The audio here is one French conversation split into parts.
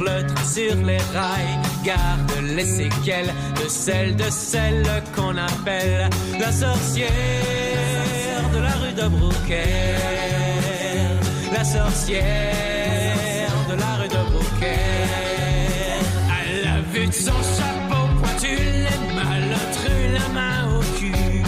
mettre le train sur les rails. Garde les séquelles de celle qu'on appelle la sorcière de la rue de Brouckère. La sorcière de la rue de Brouckère. À la vue de son chapeau pointu, les malotrues, la main au cul,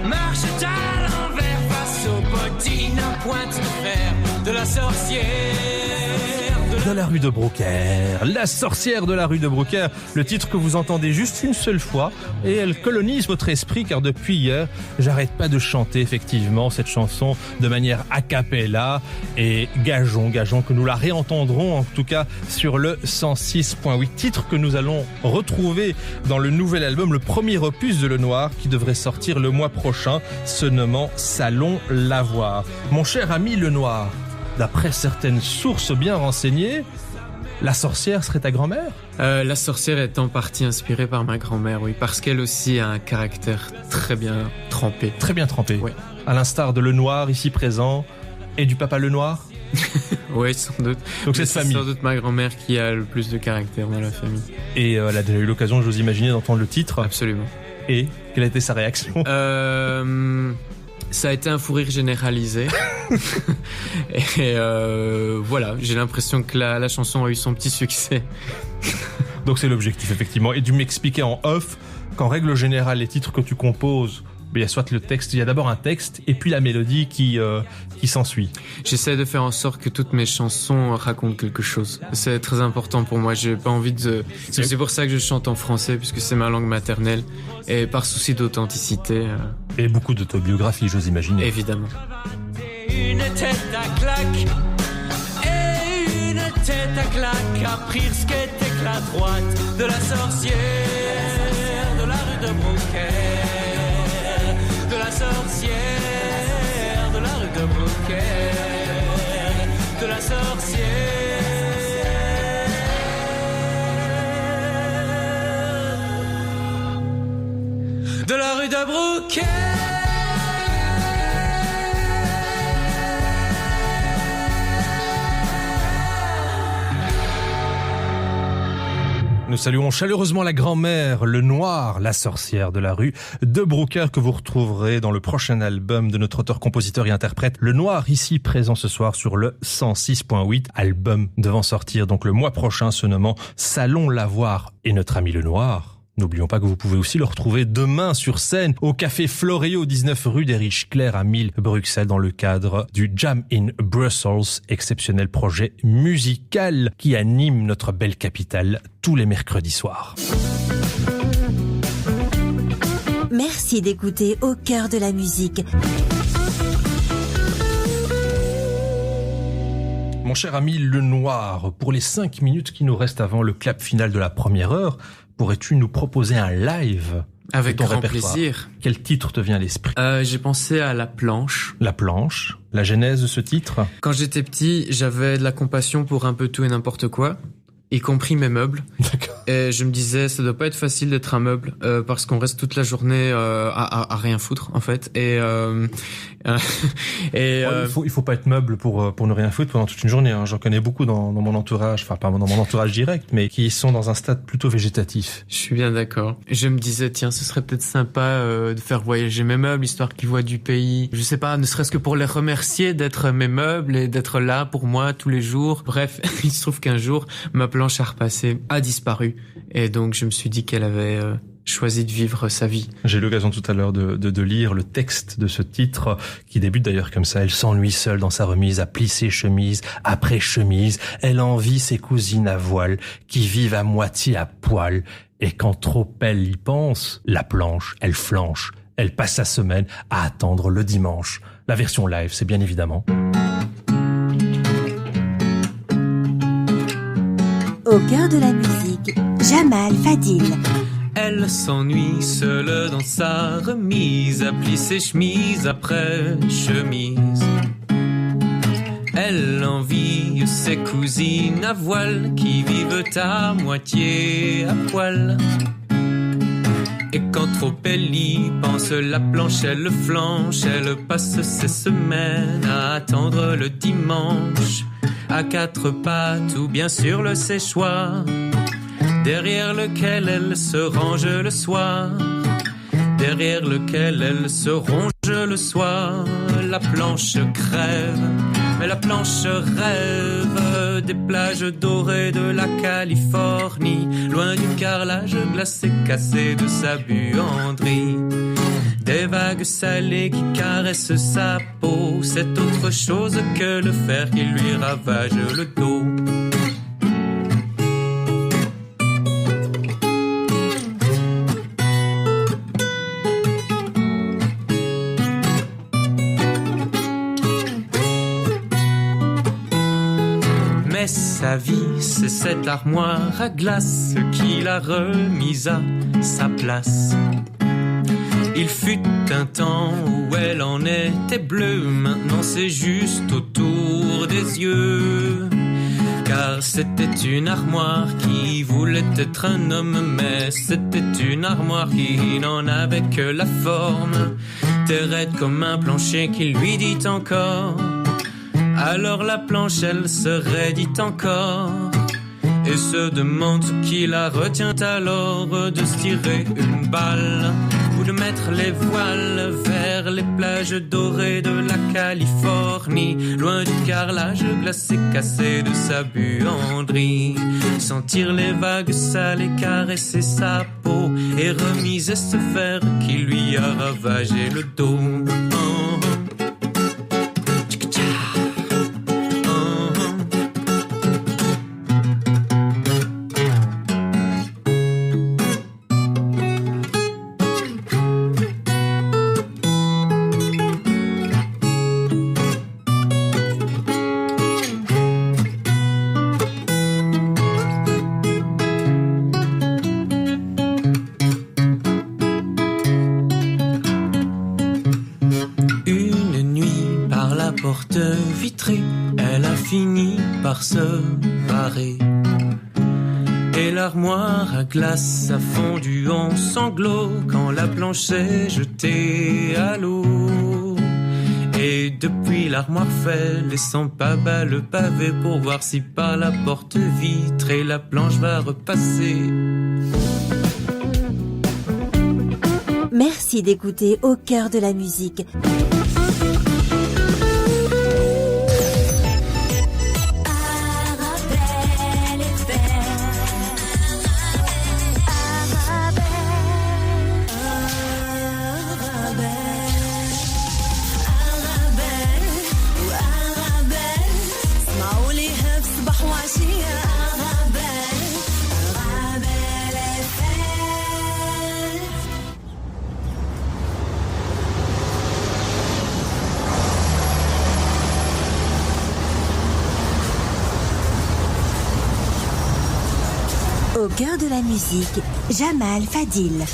marche à l'envers face aux bottines à pointe de fer de la sorcière de la rue de Brouckère, la sorcière de la rue de Brouckère, le titre que vous entendez juste une seule fois et elle colonise votre esprit car depuis hier, j'arrête pas de chanter effectivement cette chanson de manière a cappella et gageons que nous la réentendrons en tout cas sur le 106.8, titre que nous allons retrouver dans le nouvel album, le premier opus de Le Noir qui devrait sortir le mois prochain, se nommant Salon Lavoir. Mon cher ami Le Noir, d'après certaines sources bien renseignées, la sorcière serait ta grand-mère ? La sorcière est en partie inspirée par ma grand-mère, oui, parce qu'elle aussi a un caractère très bien trempé. Très bien trempé, oui. À l'instar de Le Noir ici présent et du papa Le Noir ? Oui, sans doute. Donc cette famille. C'est sans doute ma grand-mère qui a le plus de caractère dans la famille. Et elle a déjà eu l'occasion, j'ose imaginer, d'entendre le titre. Absolument. Et quelle a été sa réaction ? Ça a été un fou rire généralisé. Et voilà, j'ai l'impression que la chanson a eu son petit succès. Donc c'est l'objectif, effectivement. Et tu m'expliquais en off qu'en règle générale, les titres que tu composes, il y a soit le texte, il y a d'abord un texte et puis la mélodie qui s'ensuit. J'essaie de faire en sorte que toutes mes chansons racontent quelque chose. C'est très important pour moi. J'ai pas envie de. C'est pour ça que je chante en français puisque c'est ma langue maternelle et par souci d'authenticité. Et beaucoup d'autobiographie, j'ose imaginer. Évidemment. Une tête à claque et une tête à claque à Prisque était la droite de la sorcière de la rue de Brouckère. De la sorcière de la rue de Brouckère, de la sorcière de la rue de Brouckère. Nous saluons chaleureusement la grand-mère, Le Noir, la sorcière de la rue de Brouckère que vous retrouverez dans le prochain album de notre auteur, compositeur et interprète Le Noir, ici présent ce soir sur le 106.8, album devant sortir donc le mois prochain se nommant Salon Lavoir et notre ami Le Noir. N'oublions pas que vous pouvez aussi le retrouver demain sur scène au Café Floréo, 19 rue d'Erich Clair à 1000 Bruxelles dans le cadre du Jam in Brussels, exceptionnel projet musical qui anime notre belle capitale tous les mercredis soirs. Merci d'écouter Au cœur de la musique. Mon cher ami Le Noir, pour les 5 minutes qui nous restent avant le clap final de la première heure, pourrais-tu nous proposer un live avec de ton grand répertoire ? plaisir. Quel titre te vient à l'esprit ? J'ai pensé à La Planche. La Planche, la genèse de ce titre ? Quand j'étais petit, j'avais de la compassion pour un peu tout et n'importe quoi, y compris mes meubles. D'accord. Et je me disais, ça doit pas être facile d'être un meuble, parce qu'on reste toute la journée à rien foutre en fait. Il faut pas être meuble pour ne rien foutre pendant toute une journée. Hein. J'en connais beaucoup dans mon entourage, enfin pas dans mon entourage direct, mais qui sont dans un stade plutôt végétatif. Je suis bien d'accord. Je me disais, tiens, ce serait peut-être sympa de faire voyager mes meubles, histoire qu'ils voient du pays. Je sais pas, ne serait-ce que pour les remercier d'être mes meubles et d'être là pour moi tous les jours. Bref, il se trouve qu'un jour, ma planche à repasser a disparu. Et donc, je me suis dit qu'elle avait choisi de vivre sa vie. J'ai eu l'occasion tout à l'heure de lire le texte de ce titre qui débute d'ailleurs comme ça. Elle s'ennuie seule dans sa remise à plisser chemise après chemise. Elle envie ses cousines à voile qui vivent à moitié à poil. Et quand trop elle y pense, la planche, elle flanche. Elle passe sa semaine à attendre le dimanche. La version live, c'est bien évidemment... Au cœur de la musique, Jamal Fadil. Elle s'ennuie seule dans sa remise, à plisser chemise après chemise. Elle envie ses cousines à voile qui vivent à moitié à poil. Et quand trop elle y pense, la planche elle flanche. Elle passe ses semaines à attendre le dimanche. à quatre pattes ou bien sur le séchoir, derrière lequel elle se range le soir, derrière lequel elle se ronge le soir. La planche crève, mais la planche rêve des plages dorées de la Californie, loin du carrelage glacé cassé de sa buanderie. Des vagues salées qui caressent sa peau, c'est autre chose que le fer qui lui ravage le dos. Mais sa vie, c'est cette armoire à glace qui l'a remise à sa place. Il fut un temps où elle en était bleue, maintenant c'est juste autour des yeux. Car c'était une armoire qui voulait être un homme, mais c'était une armoire qui n'en avait que la forme. T'es raide comme un plancher qui lui dit encore. Alors la planche elle se raidit encore et se demande ce qui la retient alors de se tirer une balle ou de mettre les voiles vers les plages dorées de la Californie, loin du carrelage glacé cassé de sa buanderie. Sentir les vagues salées caresser sa peau et remiser ce fer qui lui a ravagé le dos. Porte vitrée, elle a fini par se barrer. Et l'armoire à glace a fondu en sanglots quand la planche s'est jetée à l'eau. Et depuis l'armoire fait, laissant pas bas le pavé pour voir si par la porte vitrée la planche va repasser. Merci d'écouter Au cœur de la musique. Au cœur de la musique, Jamal Fadil.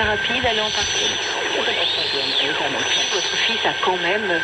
rapide, allez en partie. Votre fils a quand même...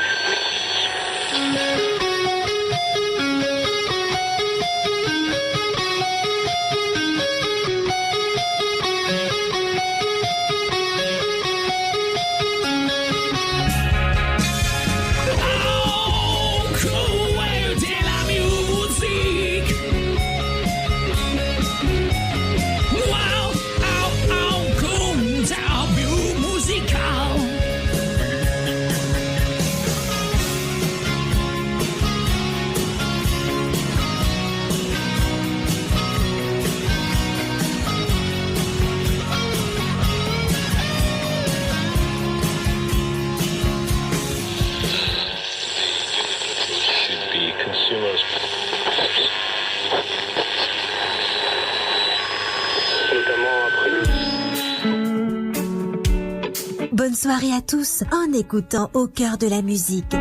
Bonne soirée à tous en écoutant Au cœur de la musique.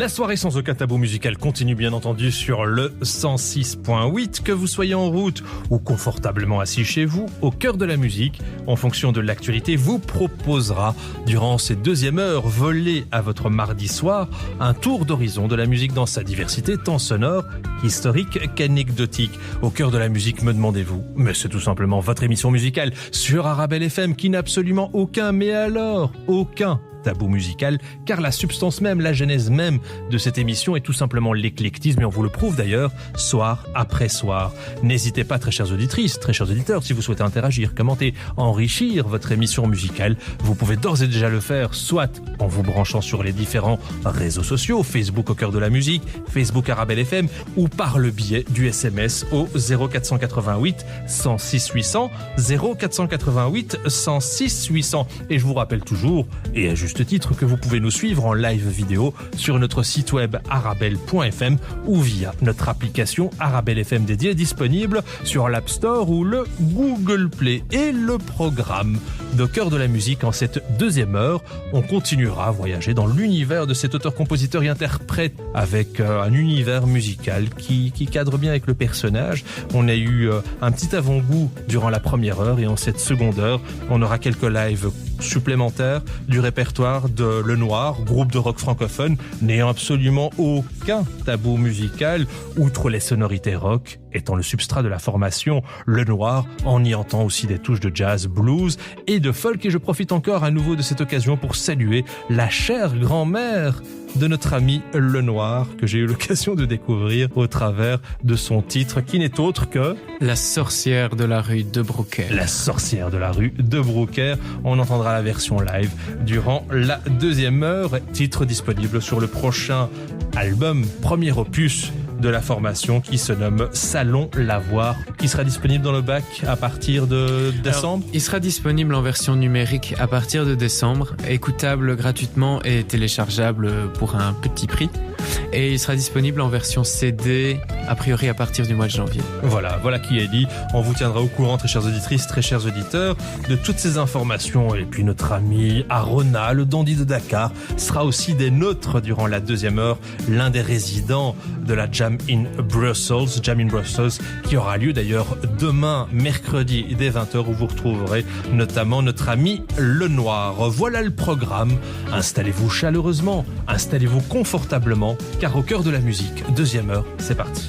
La soirée sans aucun tabou musical continue bien entendu sur le 106.8. Que vous soyez en route ou confortablement assis chez vous, Au cœur de la musique, en fonction de l'actualité, vous proposera durant cette deuxième heure volée à votre mardi soir un tour d'horizon de la musique dans sa diversité tant sonore, historique qu'anecdotique. Au cœur de la musique, me demandez-vous, mais c'est tout simplement votre émission musicale sur Arabelle FM qui n'a absolument aucun, mais alors aucun tabou musical, car la substance même, la genèse même de cette émission est tout simplement l'éclectisme, et on vous le prouve d'ailleurs soir après soir. N'hésitez pas, très chères auditrices, très chers auditeurs, si vous souhaitez interagir, commenter, enrichir votre émission musicale, vous pouvez d'ores et déjà le faire, soit en vous branchant sur les différents réseaux sociaux, Facebook Au cœur de la musique, Facebook Arabelle FM, ou par le biais du SMS au 0488 106 800, 0488 106 800. Et je vous rappelle toujours, et à juste titre, que vous pouvez nous suivre en live vidéo sur notre site web arabelle.fm ou via notre application Arabelle FM dédiée disponible sur l'App Store ou le Google Play. Et le programme de Cœur de la musique en cette deuxième heure, on continuera à voyager dans l'univers de cet auteur, compositeur et interprète avec un univers musical qui cadre bien avec le personnage. On a eu un petit avant-goût durant la première heure et en cette seconde heure, on aura quelques lives supplémentaires du répertoire de Le Noir, groupe de rock francophone n'ayant absolument aucun tabou musical, outre les sonorités rock étant le substrat de la formation Le Noir. On y entend aussi des touches de jazz, blues et de folk, et je profite encore à nouveau de cette occasion pour saluer la chère grand-mère de notre ami Le Noir, que j'ai eu l'occasion de découvrir au travers de son titre, qui n'est autre que La sorcière de la rue de Brouckère. La sorcière de la rue de Brouckère. On entendra la version live durant la deuxième heure, titre disponible sur le prochain album, premier opus de la formation, qui se nomme Salon Lavoir, qui sera disponible dans le bac à partir de décembre. Alors, il sera disponible en version numérique à partir de décembre, écoutable gratuitement et téléchargeable pour un petit prix. Et il sera disponible en version CD, a priori à partir du mois de janvier. Voilà qui est dit. On vous tiendra au courant, très chères auditrices, très chers auditeurs, de toutes ces informations. Et puis notre ami Arona, le dandy de Dakar, sera aussi des nôtres durant la deuxième heure, l'un des résidents de la Jam in Brussels, qui aura lieu d'ailleurs demain, mercredi, dès 20h, où vous retrouverez notamment notre ami Le Noir. Voilà le programme. Installez-vous chaleureusement, installez-vous confortablement, car Au cœur de la musique, deuxième heure, c'est parti.